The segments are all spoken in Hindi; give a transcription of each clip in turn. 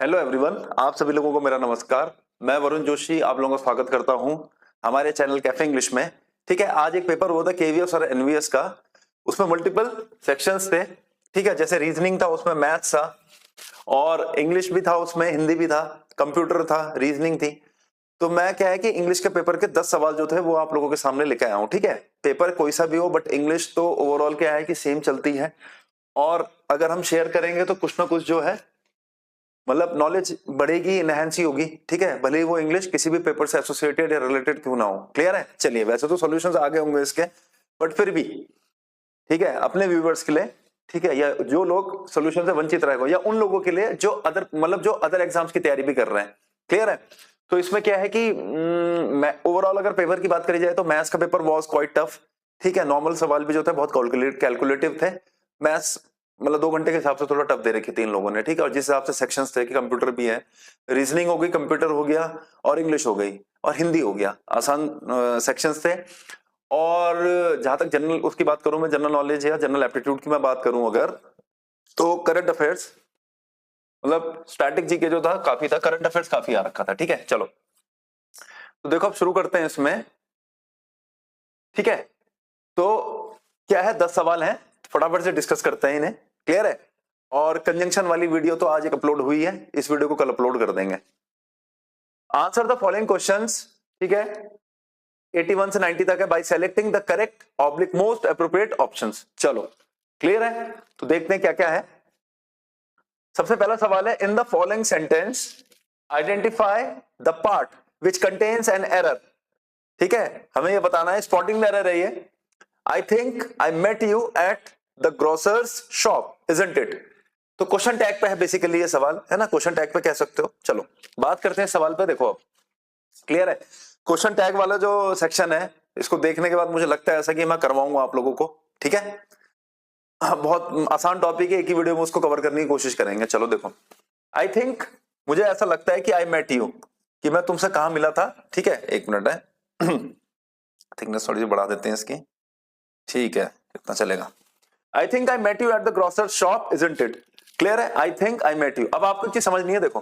हेलो एवरीवन, आप सभी लोगों को मेरा नमस्कार। मैं वरुण जोशी आप लोगों का स्वागत करता हूं हमारे चैनल कैफे इंग्लिश में। ठीक है, आज एक पेपर हुआ था केवीएस और एनवीएस का। उसमें मल्टीपल सेक्शंस थे। ठीक है, जैसे रीजनिंग था, उसमें मैथ्स था और इंग्लिश भी था, उसमें हिंदी भी था, कंप्यूटर था, रीजनिंग थी। तो मैं क्या है कि इंग्लिश के पेपर के 10 सवाल जो थे वो आप लोगों के सामने लेके आया हूँ। ठीक है, पेपर कोई सा भी हो बट इंग्लिश तो ओवरऑल क्या है कि सेम चलती है और अगर हम शेयर करेंगे तो कुछ ना कुछ जो है मतलब नॉलेज बढ़ेगी, इनहेंस ही होगी। ठीक है, भले ही वो इंग्लिश किसी भी पेपर से एसोसिएटेड या रिलेटेड क्यों ना हो। क्लियर है? चलिए, वैसे तो सॉल्यूशंस आगे होंगे इसके, बट फिर भी ठीक है अपने व्यूवर्स के लिए, ठीक है, या जो लोग सॉल्यूशन से वंचित रह गए या उन लोगों के लिए जो अदर मतलब जो अदर एग्जाम्स की तैयारी भी कर रहे हैं। क्लियर है? तो इसमें क्या है कि ओवरऑल अगर पेपर की बात करी जाए तो मैथ्स का पेपर वाज क्वाइट टफ। ठीक है, नॉर्मल सवाल भी जो थे बहुत कैलकुलेटिव थे। मैथ्स मतलब 2 घंटे के हिसाब से थोड़ा टफ दे रखी तीन लोगों ने। ठीक है, और जिस हिसाब से सेक्शंस थे कि कंप्यूटर भी है, रीजनिंग हो गई, कंप्यूटर हो गया और इंग्लिश हो गई और हिंदी हो गया, आसान सेक्शंस थे। और जहां तक जनरल उसकी बात करूं, मैं जनरल नॉलेज या जनरल एप्टीट्यूड की मैं बात करूं अगर, तो करंट अफेयर्स मतलब स्टैटिक जीके जो था काफी था, करंट अफेयर्स काफी आ रखा था। ठीक है, चलो तो देखो अब शुरू करते हैं इसमें। ठीक है, तो क्या है 10 सवाल हैं, फटाफट से डिस्कस करते हैं इन्हें। क्लियर है? और कंजंक्शन वाली वीडियो तो आज एक अपलोड हुई है, इस वीडियो को कल अपलोड कर देंगे। Answer the following questions. ठीक है, 81 से 90 तक है, bye selecting the correct oblique most appropriate options. चलो क्लियर है, तो देखते हैं क्या क्या है। सबसे पहला सवाल है, in the following sentence identify the part which contains an error. ठीक है, हमें यह बताना है, स्पॉटिंग एरर है ये। I think I met you at the grocer's shop, isn't it. तो क्वेश्चन टैग पे है बेसिकली ये सवाल, है ना, क्वेश्चन टैग पे कह सकते हो। चलो बात करते हैं सवाल पे। देखो अब क्लियर है, क्वेश्चन टैग वाला जो सेक्शन है इसको देखने के बाद मुझे लगता है ऐसा कि मैं करवाऊंगा आप लोगों को। ठीक है, बहुत आसान टॉपिक है, एक ही वीडियो में उसको कवर करने की कोशिश करेंगे। चलो देखो, आई थिंक मुझे ऐसा लगता है कि आई मेट यू, कि मैं तुमसे कहां मिला था। ठीक है, एक मिनट है थिकनेस थोड़ी सी बढ़ा देते हैं इसकी। ठीक है, इतना चलेगा। I think I met you at the grocer shop, isn't it. Clear है, I think I met you. अब आपको एक चीज समझनी है, देखो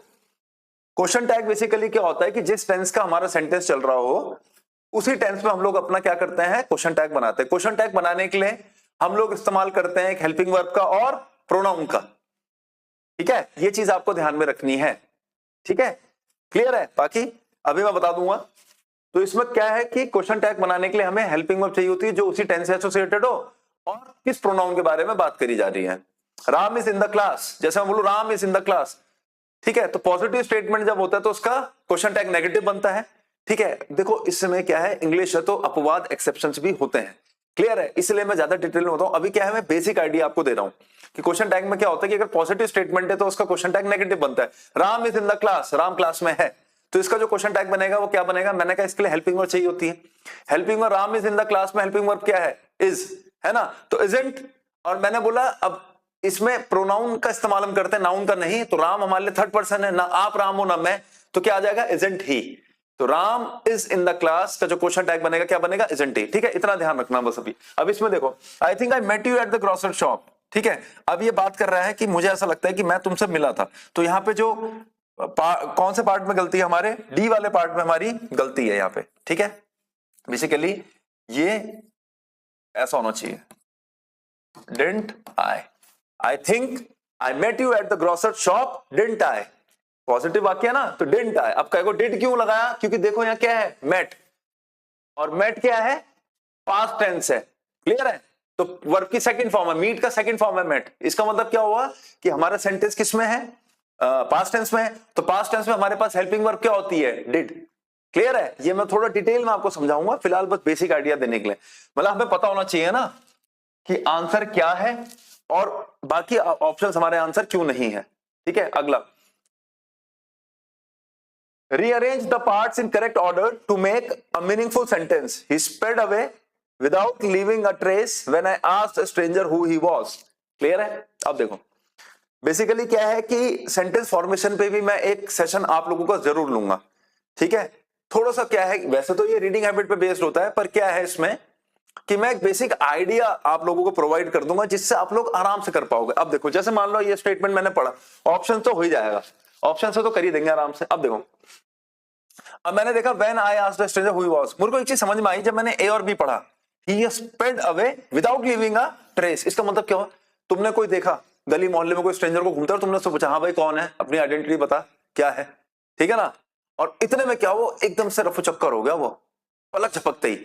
क्वेश्चन टैग बेसिकली क्या होता है कि जिस टेंस का हमारा सेंटेंस चल रहा हो उसी टेंस में हम लोग अपना क्या करते हैं, क्वेश्चन टैग बनाते हैं। क्वेश्चन टैग बनाने के लिए हम लोग इस्तेमाल करते हैं एक हेल्पिंग वर्ब का और प्रोनाउन का। ठीक है, ये चीज आपको ध्यान में रखनी है। ठीक है, क्लियर है? बाकी अभी मैं बता दूंगा। तो इसमें क्या है कि क्वेश्चन टैग बनाने के लिए हमें हेल्पिंग वर्ब चाहिए होती है जो उसी टेंस से एसोसिएटेड हो और किस प्रोनाउन के बारे में बात करी जा रही है। Ram is in the class, जैसे मैं बोलूं Ram is in the class. ठीक है, तो पॉजिटिव स्टेटमेंट जब होता है तो उसका क्वेश्चन टैग नेगेटिव बनता है। ठीक है, देखो इस समय क्या है, इंग्लिश है तो अपवाद एक्सेप्शंस भी होते हैं। क्लियर है, इसलिए मैं ज्यादा डिटेल में बताऊं। अभी क्या है, मैं बेसिक आइडिया आपको दे रहा हूं कि क्वेश्चन टैग में क्या होता है कि अगर पॉजिटिव स्टेटमेंट है तो उसका क्वेश्चन टैग नेगेटिव बनता है। Ram is in the class, Ram class में है, तो इसका जो क्वेश्चन टैग बनेगा वो क्या बनेगा। मैंने कहा इसके लिए हेल्पिंग वर्ब चाहिए होती है। Helping verb, Ram is in the class में हेल्पिंग वर्ब क्या है, इज, है ना, तो इजंट। और मैंने बोला अब इसमें प्रोनाउन का इस्तेमाल हम करते हैं, नाउन का नहीं। तो राम हमारे लिए थर्ड पर्सन है, ना आप राम हो ना मैं, तो क्या आ जाएगा, इजंट ही। तो Ram is in the class का जो क्वेश्चन टैग बनेगा क्या बनेगा, इजंट ही। ठीक है, इतना ध्यान रखना बस अभी। अब इसमें देखो, I think I met you at the grocer shop. ठीक है, अब ये बात कर रहा है कि मुझे ऐसा लगता है कि मैं तुमसे मिला था। तो यहाँ पे जो कौन से पार्ट में गलती है, हमारे डी वाले पार्ट में हमारी गलती है यहाँ पे। ठीक है, बेसिकली ये ऐसा होना चाहिए, didn't I. I think I met you at the grocer shop, didn't I. Positive वाक्य है ना, तो डिडंट आई। अब कहो डिड क्यों लगाया, क्योंकि देखो यहाँ क्या है, मेट, और मेट क्या है, पास्ट टेंस है। क्लियर है, तो वर्ब की सेकंड फॉर्म है, मीट का सेकंड फॉर्म है मेट। इसका मतलब क्या हुआ कि हमारा सेंटेंस किस में है, पास्ट टेंस में है। तो पास्ट टेंस में हमारे पास हेल्पिंग वर्ब क्या होती है, डिड। क्लियर है, ये मैं थोड़ा डिटेल में आपको समझाऊंगा, फिलहाल बस बेसिक आइडिया देने के लिए। मतलब हमें पता होना चाहिए ना कि आंसर क्या है और बाकी ऑप्शंस हमारे आंसर क्यों नहीं है। ठीक है, अगला, rearrange the parts in correct order to make a meaningful sentence. He sped away without leaving a trace when I asked a stranger who he was. Clear है? अब देखो बेसिकली क्या है कि सेंटेंस फॉर्मेशन पे भी मैं एक सेशन आप लोगों का जरूर लूंगा। ठीक है, थोड़ा सा क्या है, वैसे तो ये रीडिंग हैबिट पे बेस्ड होता है, पर क्या है इसमें कि मैं एक बेसिक आइडिया आप लोगों को प्रोवाइड कर दूंगा जिससे आप लोग आराम से कर पाओगे। अब देखो, जैसे मान लो ये स्टेटमेंट मैंने पढ़ा, ऑप्शन तो हो ही जाएगा, ऑप्शन से तो कर ही देंगे आराम से। अब देखो, अब मैंने देखा when I asked the stranger who he was, मेरे को एक चीज समझ में आई जब मैंने ए और बी पढ़ा, he spread away without leaving a trace. इसका मतलब क्या हुआ, तुमने कोई देखा गली मोहल्ले में कोई स्ट्रेंजर को घूमता है और तुमने उससे पूछा हाँ भाई कौन है, अपनी आइडेंटिटी बता क्या है, ठीक है ना, और इतने में क्या वो एकदम से रफू चक्कर हो गया, वो पलक झपकते ही,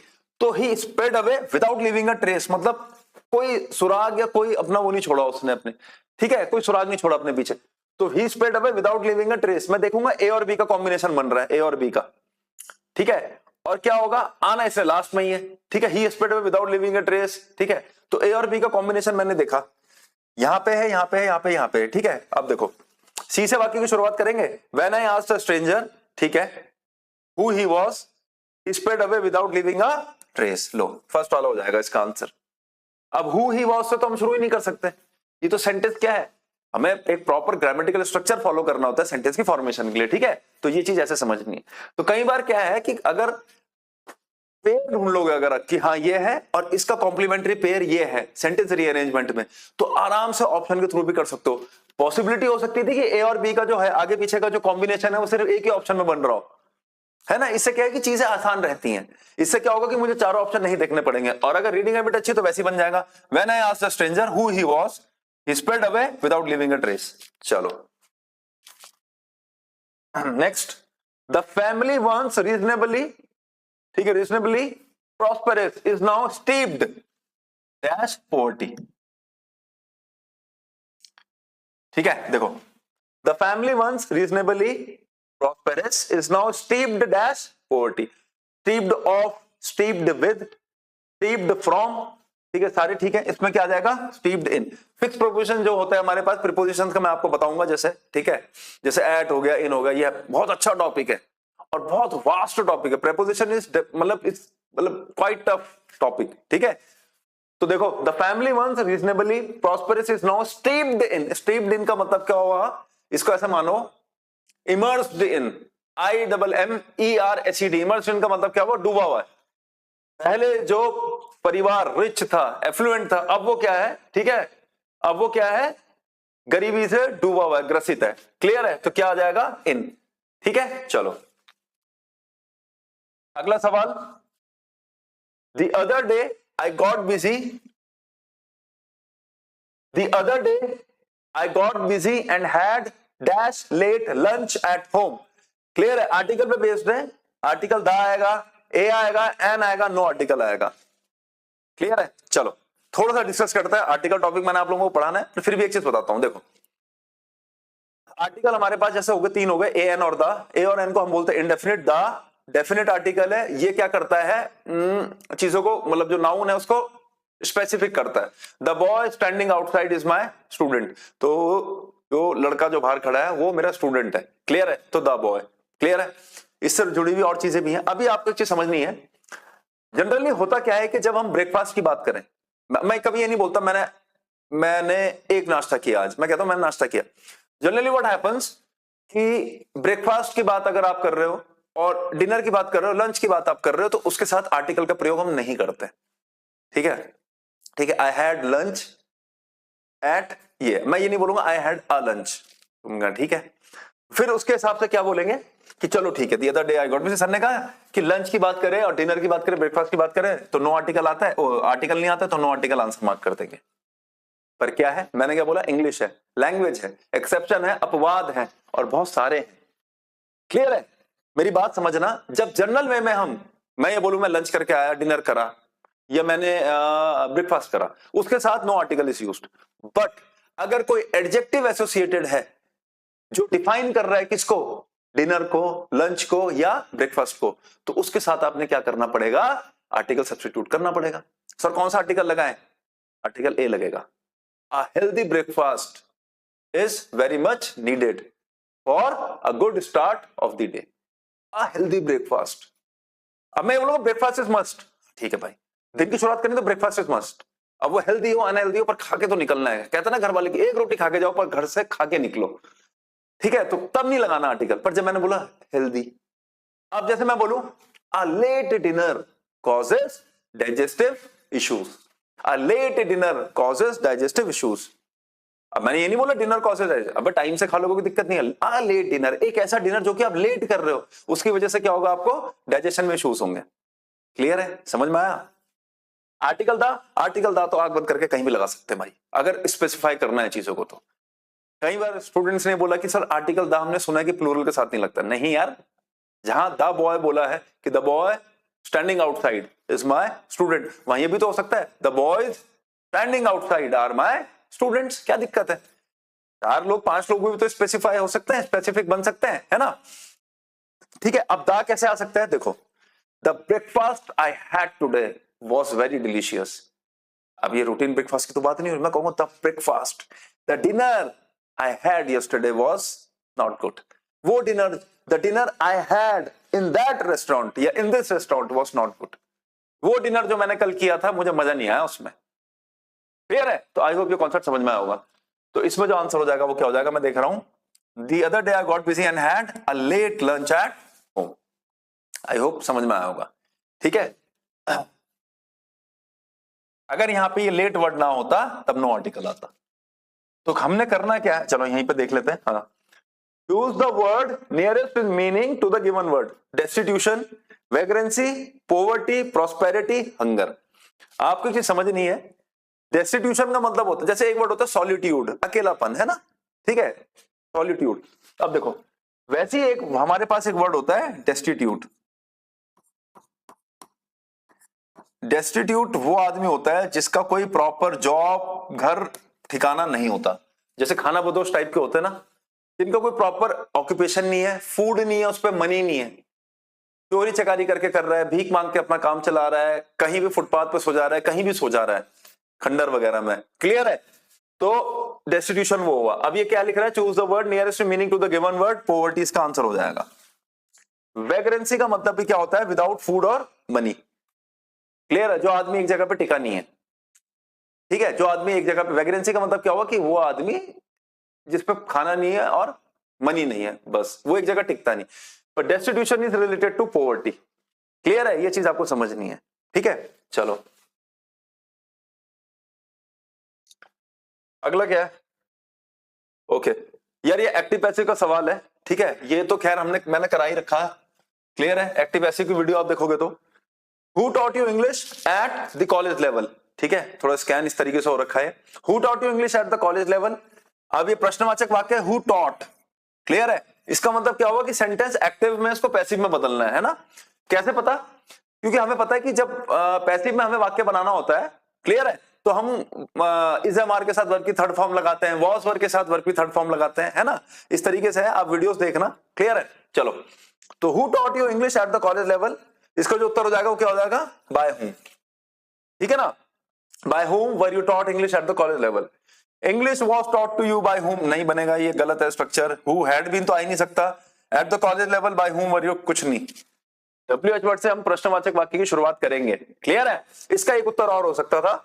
तो he spread away without leaving a trace, मतलब कोई सुराग या कोई अपना वो नहीं छोड़ा उसने अपने, ठीक है, कोई सुराग नहीं छोड़ा अपने पीछे, तो he spread away without leaving a trace. मैं देखूंगा ए और बी का कॉम्बिनेशन बन रहा है, ए और बी का, ठीक है, और क्या होगा, आना इससे लास्ट में ही है, ठीक है, he spread away without leaving a trace, ठीक है, तो ए और बी का कॉम्बिनेशन मैंने देखा, यहां पे है, यहां पे है, यहां पे, यहां पे है, ठीक है। अब देखो सी से वाक्य की शुरुआत करेंगे, when I asked a stranger, ठीक है, who he was, he spread away without leaving a trace. Low first वाला हो जाएगा इसका आंसर। अब हु ही वाज से तो हम शुरू ही नहीं कर सकते, ये तो सेंटेंस क्या है, हमें एक प्रॉपर ग्रामेटिकल स्ट्रक्चर फॉलो करना होता है सेंटेंस की फॉर्मेशन के लिए, ठीक है, तो ये चीज ऐसे समझनी है। तो कई बार क्या है कि अगर पेयर ढूंढ लोगे अगर कि हाँ ये है और इसका कॉम्प्लीमेंट्री पेयर ये है सेंटेंस रीअरेंजमेंट में, तो आराम से ऑप्शन के थ्रू भी कर सकते हो। पॉसिबिलिटी हो सकती थी कि ए और बी का जो है आगे पीछे का जो कॉम्बिनेशन है वो सिर्फ एक ही ऑप्शन में बन रहा हो, है ना, इससे क्या है कि चीजें आसान रहती हैं, इससे क्या होगा कि मुझे चारों ऑप्शन नहीं देखने पड़ेंगे, और अगर रीडिंग हैबिट अच्छी तो वैसे ही बन जाएगा, when I asked the stranger who he was, he spread away without leaving a trace. चलो next, the family once reasonably, ठीक है, reasonably prosperous is now steeped dash poverty, ठीक है, देखो the family once reasonably prosperous is now steeped dash poverty, steeped of, steeped with, steeped from, ठीक है, सारे ठीक है, इसमें क्या आ जाएगा, steeped in। फिक्स प्रोपोजिशन जो होता है हमारे पास प्रीपोजिशन का मैं आपको बताऊंगा, जैसे ठीक है, जैसे एट हो गया, इन हो गया, ये बहुत अच्छा टॉपिक है और बहुत वास्ट टॉपिक है, प्रीपोजिशन इज मतलब क्वाइट टफ टॉपिक, ठीक है। तो देखो the family once reasonably prosperous is now steeped in, steeped in का मतलब क्या हुआ, इसको ऐसे मानो immersed in, IMMERSED, immersed in का मतलब क्या हुआ, डूबा हुआ है। पहले जो परिवार रिच था, एफ्लुएंट था, अब वो क्या है, ठीक है, अब वो क्या है, गरीबी से डूबा हुआ है, ग्रसित है, क्लियर है, तो क्या आ जाएगा, इन, ठीक है। चलो अगला सवाल, the other day I got busy, the other day I got busy and had dash late lunch at home, clear है, आर्टिकल पे बेस्ड है, आर्टिकल द आएगा, ए आएगा, एन आएगा, नो आर्टिकल आएगा, क्लियर है। चलो थोड़ा सा डिस्कस करते हैं, आर्टिकल टॉपिक मैंने आप लोगों को पढ़ाना है, तो फिर भी एक चीज बताता हूं, देखो आर्टिकल हमारे पास जैसे हो गए, तीन हो गए, ए एन और द, ए और एन को हम बोलते हैं इंडेफिनिट, द डेफिनेट आर्टिकल है, ये क्या करता है, चीजों को मतलब जो नाउन है उसको स्पेसिफिक करता है। The boy standing outside is my student, तो जो लड़का जो बाहर खड़ा है वो मेरा स्टूडेंट है, क्लियर है, तो द बॉय, क्लियर है। इससे जुड़ी हुई और चीजें भी हैं। अभी आपको एक चीज समझनी है, जनरली होता क्या है कि जब हम ब्रेकफास्ट की बात करें, मैं कभी ये नहीं बोलता मैंने एक नाश्ता किया आज, मैं कहता हूं मैंने नाश्ता किया। जनरली व्हाट हैपेंस कि ब्रेकफास्ट की बात अगर आप कर रहे हो और डिनर की बात कर रहे हो, लंच की बात आप कर रहे हो, तो उसके साथ आर्टिकल का प्रयोग हम नहीं करते, ठीक है, ठीक है। आई हैड लंच एट, ये मैं ये नहीं बोलूंगा आई हैड अ लंच, ठीक है। फिर उसके हिसाब से क्या बोलेंगे कि चलो ठीक है, the other day I got busy, sir ने कहा कि लंच की बात करें और डिनर की बात करें, ब्रेकफास्ट की बात करें तो नो आर्टिकल आता है, आर्टिकल नहीं आता तो नो आर्टिकल आंसर मार्क कर देंगे। पर क्या है, मैंने क्या बोला, इंग्लिश है, लैंग्वेज है, एक्सेप्शन है, अपवाद है और बहुत सारे हैं, क्लियर है, मेरी बात समझना। जब जनरल वे में मैं ये बोलूं मैं लंच करके आया, डिनर करा या मैंने ब्रेकफास्ट करा, उसके साथ no article is used. But अगर कोई एडजेक्टिव एसोसिएटेड है जो डिफाइन कर रहा है किसको, डिनर को, लंच को या ब्रेकफास्ट को, तो उसके साथ आपने क्या करना पड़ेगा, आर्टिकल सब्स्टिट्यूट करना पड़ेगा। सर कौन सा आर्टिकल लगाएं, आर्टिकल ए लगेगा। A healthy breakfast is very much needed for a good start of the day. A healthy breakfast, अब मैं बोलूंगा ब्रेकफास्ट इज मस्ट, ठीक है भाई, दिन की शुरुआत करनी तो ब्रेकफास्ट इज मस्ट। अब वो हेल्दी हो अनहेल्दी हो पर खा के तो निकलना है, कहते ना घर वाले की एक रोटी खा के जाओ पर घर से खा के निकलो, ठीक है, तो तब नहीं लगाना आर्टिकल। पर जब मैंने बोला हेल्दी, अब जैसे मैं बोलूं a late dinner causes digestive issues, a late dinner causes digestive issues, अब मैंने ये नहीं बोला डिनर कॉसेज है, अब टाइम से खा लोगे कोई दिक्कत नहीं है। लेट डिनर, एक ऐसा डिनर जो कि आप लेट कर रहे हो, उसकी वजह से क्या होगा, आपको डाइजेशन में इश्यूज होंगे। क्लियर है, समझ में आया? आर्टिकल दा तो आग बंद करके कहीं भी लगा सकते हैं भाई, अगर स्पेसिफाई करना है चीजों को। तो कई बार स्टूडेंट्स ने बोला कि सर आर्टिकल दा हमने सुना है कि प्लूरल के साथ नहीं लगता। नहीं यार, जहां द बॉय बोला है कि the boy standing outside is my student, वहां ये भी तो हो सकता है the boys standing outside are my students. क्या दिक्कत है? 4 लोग 5 लोग भी तो स्पेसिफाई हो सकते हैं, स्पेसिफिक बन सकते हैं, है ना? ठीक है, अब दा कैसे आ सकता है? देखो, the breakfast I had today was very delicious. अब ये रूटीन ब्रेकफास्ट की तो बात नहीं हो रही, मैं कहूंगा the breakfast, the dinner I had yesterday was not good. वो dinner, the dinner I had in that restaurant या in this restaurant was not good. वो डिनर जो मैंने कल किया था, मुझे मजा नहीं आया उसमें। क्लियर है? तो आई होप ये कॉन्सेप्ट समझ में आया होगा। तो इसमें जो आंसर हो जाएगा वो क्या हो जाएगा, मैं देख रहा हूं, the other day I got busy and had a late lunch at home. I hope समझ में आया होगा। ठीक है, अगर यहां पे ये लेट वर्ड ना होता तब नो आर्टिकल आता। तो हमने करना क्या है, चलो यहीं पे देख लेते हैं। हाँ, use the word nearest in meaning to the given word. Destitution, vagrancy, poverty, prosperity, hunger. आपको चीज समझ नहीं है, डेस्टिट्यूशन का मतलब होता है, जैसे एक वर्ड होता है सॉलिट्यूड, अकेलापन, है ना? ठीक है, सॉलिट्यूड। अब देखो, वैसे ही एक हमारे पास एक वर्ड होता है डेस्टिट्यूट। डेस्टिट्यूट वो आदमी होता है जिसका कोई प्रॉपर जॉब, घर, ठिकाना नहीं होता। जैसे खाना बदोश टाइप के होते हैं ना, जिनका कोई प्रॉपर ऑक्यूपेशन नहीं है, फूड नहीं है, उस पर मनी नहीं है, चोरी चकारी करके कर रहा है, भीख मांग के अपना काम चला रहा है, कहीं भी फुटपाथ पे सो जा रहा है, कहीं भी सो जा रहा है, खंडर वगैरह में। क्लियर है? तो डेस्टिट्यूशन वो हुआ। अब ये क्या लिख रहा है, choose the word nearest meaning to the given word, poverty इसका आंसर हो जाएगा। वैग्रेंसी का मतलब भी क्या होता है, विदाउट फूड और मनी। क्लियर है? जो आदमी एक जगह पे टिका नहीं है। ठीक है, जो आदमी एक जगह पे, वैग्रेंसी का मतलब क्या हुआ कि वो आदमी जिसपे खाना नहीं है और मनी नहीं है, बस वो एक जगह टिकता नहीं। पर destitution is related to poverty. Clear है? ये चीज आपको समझनी है। ठीक है, चलो अगला क्या है। ओके यार, ये एक्टिव पैसिव का सवाल है। ठीक है, ये तो खैर मैंने करा ही रखा है। क्लियर है? एक्टिव पैसिव की वीडियो आप देखोगे तो, who taught you English at the college level. ठीक है, थोड़ा स्कैन इस तरीके से हो रखा है, who taught you English at the college level. अब ये प्रश्नवाचक वाक्य है, हु टॉट। क्लियर है? इसका मतलब क्या होगा कि सेंटेंस एक्टिव में इसको पैसिव में बदलना है ना? कैसे पता? क्योंकि हमें पता है कि जब पैसिव में हमें वाक्य बनाना होता है, क्लियर है, तो हम इज एम आर के साथ वर्ब की थर्ड फॉर्म लगाते हैं, वॉज वर्ब के साथ वर्ब की थर्ड फॉर्म लगाते हैं, है ना? इस तरीके से है, आप वीडियोस देखना। क्लियर है? चलो, तो who taught you English at the college level, इसका जो उत्तर हो जाएगा वो क्या हो जाएगा, बाय हूम। ठीक है ना? By whom were you taught English at the college level? English was taught to you by whom नहीं बनेगा, ये गलत है स्ट्रक्चर। who had been तो आ ही नहीं सकता। at the college level by whom were you कुछ नहीं। WH वर्ड से हम प्रश्नवाचक वाक्य की शुरुआत करेंगे। क्लियर है? इसका एक उत्तर और हो सकता था,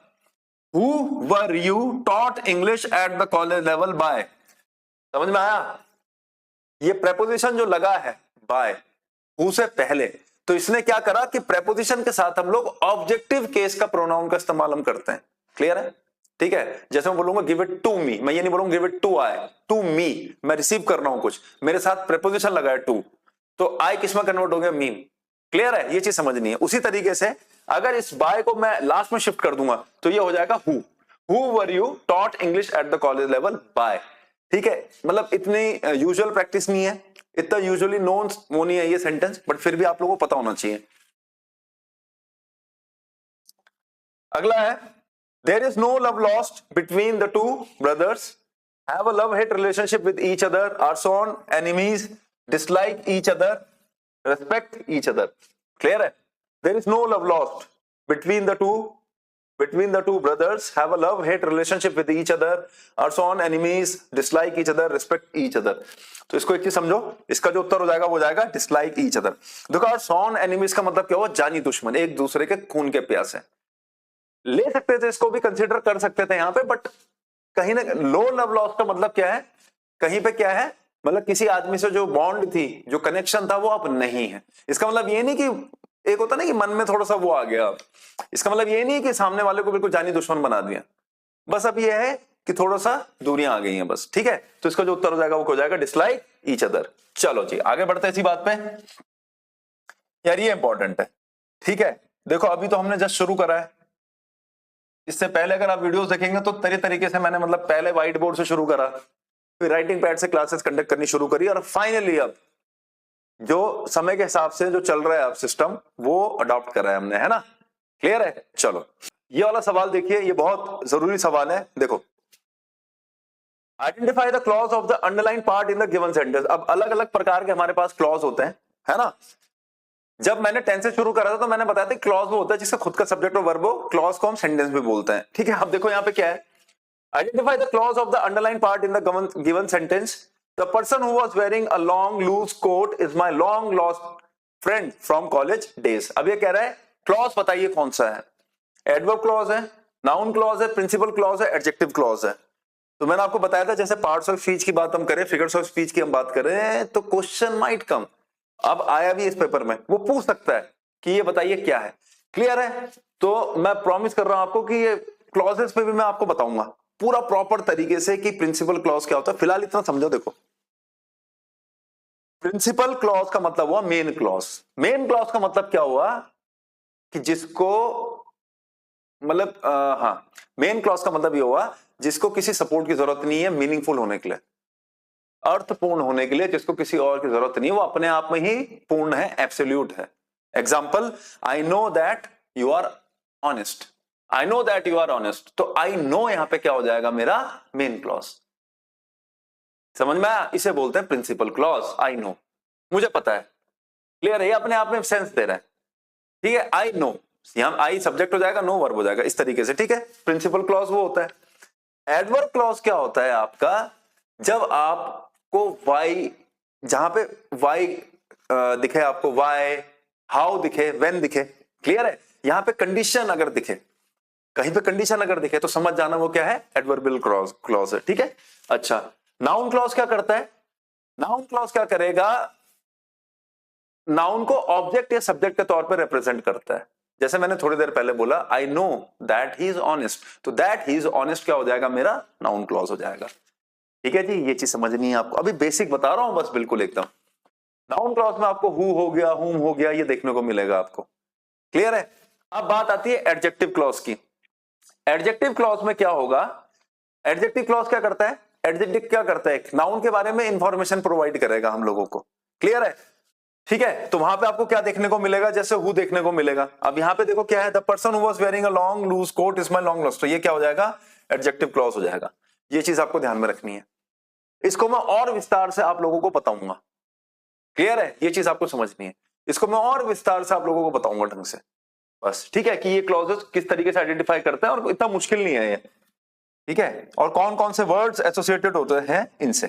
who were you taught English at the college level by। समझ में आया? ये प्रेपोजिशन जो लगा है by, who से पहले, तो इसने क्या करा कि प्रेपोजिशन के साथ हम लोग ऑब्जेक्टिव केस का प्रोनाउन का इस्तेमाल हम करते हैं। क्लियर है? ठीक है, जैसे मैं बोलूंगा गिव इट टू मी, मैं ये नहीं बोलूंगा give it to I, to me, मैं रिसीव कर रहा हूं कुछ, मेरे साथ प्रेपोजिशन लगा है टू, तो आई किस में कन्वर्ट हो गया, मी। क्लियर है? ये चीज समझनी है। उसी तरीके से अगर इस बाय को मैं लास्ट में शिफ्ट कर दूंगा तो ये हो जाएगा who were you taught English at the college level by. ठीक है, मतलब इतनी यूजुअल प्रैक्टिस नहीं है, इतना यूजुअली नोन वो नहीं है ये सेंटेंस, बट फिर भी आप लोगों को पता होना चाहिए। अगला है, there is no love lost between the two brothers, have a love hate relationship with each other, are sworn enemies, dislike each other, respect each other। Clear है? there is no love lost between the two brothers, have a love hate relationship with each other, are sworn enemies, dislike each other, respect each other। तो इसको एक चीज समझो, इसका जो उत्तर हो जाएगा वो जाएगा dislike each other। देखो, sworn enemies का मतलब क्या हुआ, जानी दुश्मन, एक दूसरे के खून के प्यासे। ले सकते थे, इसको भी कंसिडर कर सकते थे यहाँ पे, बट कहीं ना लो लव लॉस का मतलब क्या है, कहीं पे क्या है, मतलब किसी आदमी से जो बॉन्ड थी, जो कनेक्शन था, वो अब नहीं है। इसका मतलब ये नहीं कि एक होता ना कि मन में थोड़ा सा वो आ गया, इसका मतलब ये नहीं कि सामने वाले को बिल्कुल जानी दुश्मन बना दिया। बस अब ये है कि थोड़ा सा दूरियां आ गई हैं बस, ठीक है। तो इसका जो उत्तर हो जाएगा वो हो जाएगा डिसलाइक ईच अदर। चलो जी आगे बढ़ते हैं इसी बात पे। यार ये इंपॉर्टेंट है, ठीक है। देखो अभी तो हमने जस्ट शुरू करा है, इससे पहले अगर आप वीडियोस देखेंगे तो तरीके से मैंने मतलब पहले व्हाइट बोर्ड से शुरू करा, फिर राइटिंग पैड से क्लासेस कंडक्ट करनी शुरू करी, और फाइनली अब जो समय के हिसाब से जो चल रहा है अब सिस्टम वो अडॉप्ट कर रहा है हमने, है ना। क्लियर है। चलो ये वाला सवाल देखिए, ये बहुत जरूरी सवाल है। देखो identify the clause of the underline part in the given sentence. अब अलग अलग प्रकार के हमारे पास क्लॉज होते हैं, है ना। जब मैंने टेंस से शुरू करा था तो मैंने बताया था क्लॉज वो होता है जिसका खुद का सब्जेक्ट और वर्ब हो, क्लॉज को हम सेंटेंस भी बोलते हैं, ठीक है। अब देखो यहाँ पे क्या है, identify the clause of the underline part in the given sentence. The person who was wearing a long loose coat is my long lost friend from college days. अब ये कह रहा है क्लॉज बताइए कौन सा है, एडवर्ब क्लॉज है, नाउन क्लॉज है, प्रिंसिपल क्लॉज है, एडजेक्टिव क्लॉज है। तो मैंने आपको बताया था जैसे पार्ट्स ऑफ स्पीच की बात हम करें, फिगर्स ऑफ स्पीच की हम बात करें तो क्वेश्चन माइट कम। अब आया भी इस पेपर में, वो पूछ सकता है कि ये बताइए क्या है। क्लियर है। तो मैं प्रॉमिस कर रहा हूं आपको कि ये क्लॉजेस पे भी मैं आपको बताऊंगा पूरा प्रॉपर तरीके से कि प्रिंसिपल क्लॉज क्या होता है। फिलहाल इतना समझो। देखो प्रिंसिपल क्लॉज का मतलब हुआ मेन क्लॉज। मेन क्लॉज का मतलब क्या हुआ कि जिसको मतलब हाँ, मेन क्लॉज का मतलब ये हुआ जिसको किसी सपोर्ट की जरूरत नहीं है मीनिंगफुल होने के लिए, अर्थपूर्ण होने के लिए, जिसको किसी और की जरूरत नहीं है, वो अपने आप में ही पूर्ण है, एब्सोल्यूट है। Example, I know that you are honest, I know that you are honest. तो आई नो यहां पे क्या हो जाएगा मेरा मेन क्लॉज। समझ में आया, इसे बोलते हैं प्रिंसिपल क्लॉज। आई नो, मुझे पता है। क्लियर है, ये अपने आप में सेंस दे रहा है, ठीक है। आई नो, यहां आई सब्जेक्ट हो जाएगा, नो वर्ब हो जाएगा, इस तरीके से, ठीक है। प्रिंसिपल क्लॉज वो होता है। एडवर्ब क्लॉज क्या होता है आपका, जब आपको वाई, जहां पे वाई दिखे आपको, वाई, हाउ दिखे, व्हेन दिखे, क्लियर है। यहां पे कंडीशन अगर दिखे, कहीं पे कंडीशन अगर दिखे तो समझ जाना वो क्या है, एडवर्बियल क्लॉज है, ठीक है। अच्छा, नाउन क्लॉज क्या करता है, नाउन क्लॉज क्या करेगा, नाउन को ऑब्जेक्ट या सब्जेक्ट के तौर पर रिप्रेजेंट करता है। जैसे मैंने थोड़ी देर पहले बोला आई know that he is honest, तो दैट ही इज ऑनेस्ट क्या हो जाएगा मेरा नाउन क्लॉज हो जाएगा, ठीक है जी। ये चीज समझनी है आपको, अभी बेसिक बता रहा हूं बस, बिल्कुल एकदम। नाउन क्लॉज में आपको हु हो गया, हुम हो गया, ये देखने को मिलेगा आपको। क्लियर है। अब बात आती है एडजेक्टिव क्लॉज की। एडजेक्टिव क्लॉज में क्या होगा, एडजेक्टिव क्लॉज क्या करता है, एडजेक्टिव क्या करता है, नाउन के बारे में इंफॉर्मेशन प्रोवाइड करेगा हम लोगों को। क्लियर है, ठीक है। तो वहां पे आपको क्या देखने को मिलेगा, जैसे हु देखने को मिलेगा। अब यहां पे देखो क्या है, the person who was wearing a long loose coat is my long lost, तो ये क्या हो जाएगा, एडजेक्टिव क्लॉज हो जाएगा। ये चीज आपको ध्यान में रखनी है, इसको मैं और विस्तार से आप लोगों को बताऊंगा। क्लियर है, ये चीज आपको समझनी है, इसको मैं और विस्तार से आप लोगों को बताऊंगा ढंग से, बस, ठीक है। कि ये क्लॉजेस किस तरीके से आइडेंटिफाई करते हैं और इतना मुश्किल नहीं है ये, ठीक है। और कौन कौन से वर्ड्स एसोसिएटेड होते हैं इनसे,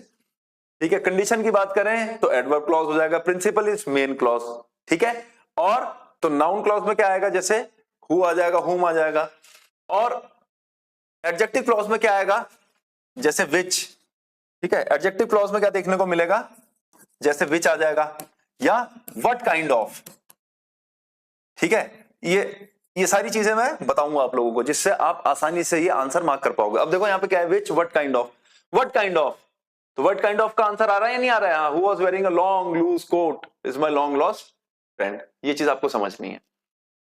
ठीक है। कंडीशन की बात करें तो एडवर्ब क्लॉज हो जाएगा, प्रिंसिपल इज मेन क्लॉज, ठीक है। और तो नाउन क्लॉज में क्या आएगा, जैसे हु आ जाएगा, हुम आ जाएगा। और एडजेक्टिव क्लॉज में क्या आएगा, जैसे विच, ठीक है। एडजेक्टिव क्लॉज में क्या देखने को मिलेगा, जैसे विच आ जाएगा, या व्हाट काइंड ऑफ, ठीक है। ये सारी चीजें मैं बताऊंगा आप लोगों को, जिससे आप आसानी से ये आंसर मार्क कर पाओगे। अब देखो यहाँ पे क्या है, which, what kind of, what kind of, तो व्हाट काइंड ऑफ का आंसर आ रहा है या नहीं आ रहा है, who was wearing a long loose coat is my long lost friend, ये चीज आपको समझनी है,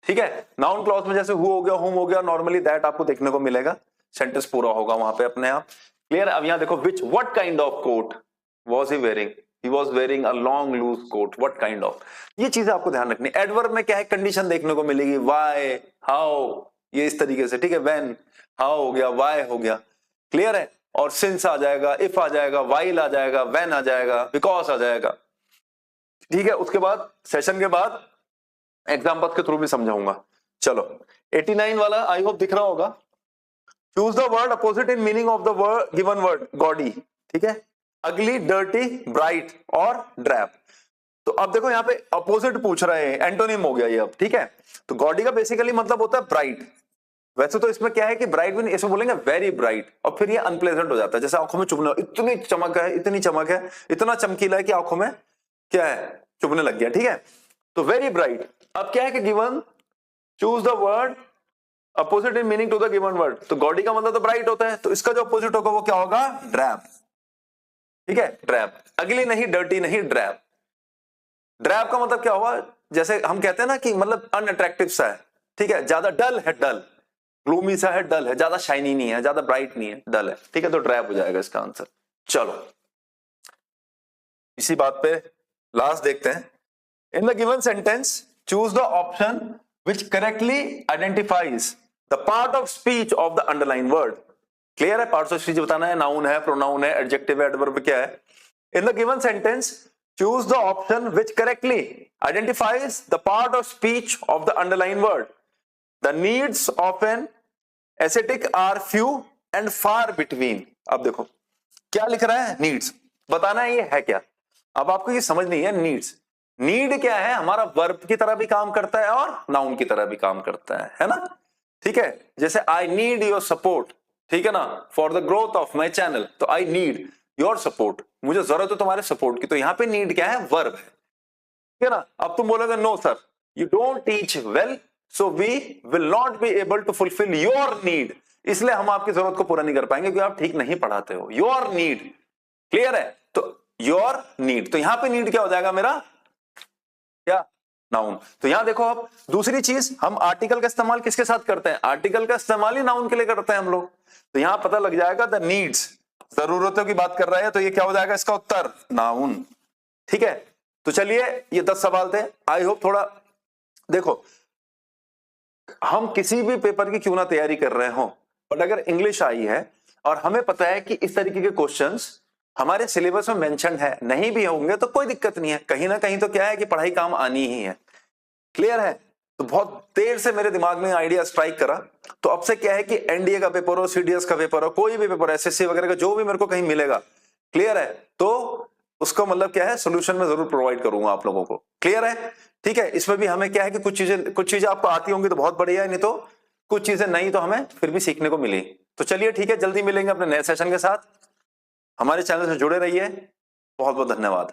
ठीक है। नाउन क्लॉज में जैसे हु हो गया, हुम हो गया, नॉर्मली दैट आपको देखने को मिलेगा, सेंटेंस पूरा होगा वहां पे अपने आप। क्लियर। अब यहां देखो which, what kind of coat was he wearing, he was wearing a long loose coat, what kind of, ये चीजें आपको ध्यान रखनी। एडवर्ब में क्या है, कंडीशन देखने को मिलेगी, व्हाई, हाउ, ये इस तरीके से, ठीक है। व्हेन, हाउ हो गया, व्हाई हो गया, क्लियर है। और सिंस आ जाएगा, इफ आ जाएगा, व्हाइल आ जाएगा, व्हेन आ जाएगा, बिकॉज आ जाएगा, ठीक है। उसके बाद सेशन के बाद एग्जांपल्स के थ्रू भी समझाऊंगा। चलो 89 वाला आई होप दिख रहा होगा। Choose the word opposite in meaning of the word given word, gaudy, ठीक है। अगली, डर्टी, ब्राइट और ड्रैप। तो अब देखो यहाँ पे अपोजिट पूछ रहे हैं, एंटोनिम हो गया ये अब, ठीक है। तो गॉडी का बेसिकली मतलब होता है ब्राइट। वैसे तो इसमें क्या है कि ब्राइट भी इसमें बोलेंगे वेरी ब्राइट, और फिर ये अनप्लेजेंट हो जाता है, जैसे आंखों में चुभना, इतनी चमक है, इतनी चमक है, इतना चमकीला है कि आंखों में क्या है, चुभने लग गया, ठीक है। तो वेरी ब्राइट। अब क्या है कि given, choose the word opposite in meaning to the given word, तो गॉडी का मतलब तो ब्राइट होता है, तो इसका जो अपोजिट होगा वो क्या होगा, ड्रैप। ठीक है, ड्रैप। अगली नहीं, डर्टी नहीं, ड्रैप। ड्रैप का मतलब क्या हुआ, जैसे हम कहते हैं ना कि मतलब अनअट्रैक्टिव सा है, ठीक है, ज्यादा डल है, डल ग्लूमी सा है, डल है, ज्यादा शाइनी नहीं है, ज्यादा ब्राइट नहीं है, डल है, ठीक है, तो ड्रैप हो जाएगा इसका आंसर। चलो इसी बात पे लास्ट देखते हैं। इन the given sentence choose the option which correctly identifies the part of speech of the underline word. Clear है, पार्ट्स ऑफ स्पीच बताना है, नाउन है, प्रोनाउन है, एडजेक्टिव है, एडवर्ब क्या है। इन the given sentence choose the option which correctly identifies the part of speech of the underlined word. The needs of an ascetic are few and far between. अब देखो क्या लिख रहा है, needs बताना है, ये है क्या। अब आपको ये समझ नहीं है, needs, नीड क्या है, हमारा वर्ब की तरह भी काम करता है और नाउन की तरह भी काम करता है ना। ठीक है, जैसे आई नीड योर सपोर्ट, ठीक है ना, for the growth of my channel, तो आई नीड योर सपोर्ट, मुझे जरूरत है तुम्हारे सपोर्ट की, तो यहां पे नीड क्या है, वर्ब है, ठीक है ना। अब तुम बोलोगे no sir you don't teach well so we will not be able to fulfil your need, इसलिए हम आपकी जरूरत को पूरा नहीं कर पाएंगे क्योंकि आप ठीक नहीं पढ़ाते हो। योर नीड, क्लियर है, तो योर नीड, तो यहां पे नीड क्या हो जाएगा मेरा, क्या, नाउन। तो यहां देखो, अब दूसरी चीज, हम आर्टिकल का इस्तेमाल किसके साथ करते हैं, आर्टिकल का इस्तेमाल ही नाउन के लिए करते हैं हम लोग, तो यहां पता लग जाएगा द नीड्स, जरूरतों की बात कर रहे हैं, तो ये क्या हो जाएगा इसका उत्तर, नाउन। ठीक है, तो चलिए ये 10 सवाल थे, आई होप थोड़ा देखो, हम किसी भी पेपर की क्यों ना तैयारी कर रहे हो, बट अगर इंग्लिश आई है और हमें पता है कि इस तरीके के क्वेश्चंस हमारे सिलेबस में मेंशन है, नहीं भी होंगे तो कोई दिक्कत नहीं है, कहीं ना कहीं तो क्या है कि पढ़ाई काम आनी ही है। क्लियर है, तो बहुत देर से मेरे दिमाग में आइडिया स्ट्राइक करा, तो अब से क्या है कि एनडीए का पेपर हो, सीडीएस का पेपर हो, कोई भी पेपर, एसएससी वगैरह का जो भी मेरे को कहीं मिलेगा, क्लियर है, तो उसको मतलब क्या है, सोल्यूशन में जरूर प्रोवाइड करूंगा आप लोगों को। क्लियर है, ठीक है, इसमें भी हमें क्या है कि कुछ चीजें आपको आती होंगी तो बहुत बढ़िया है, नहीं तो कुछ चीजें नहीं तो हमें फिर भी सीखने को मिली। तो चलिए ठीक है, जल्दी मिलेंगे अपने नए सेशन के साथ, हमारे चैनल से जुड़े रहिए, बहुत बहुत धन्यवाद।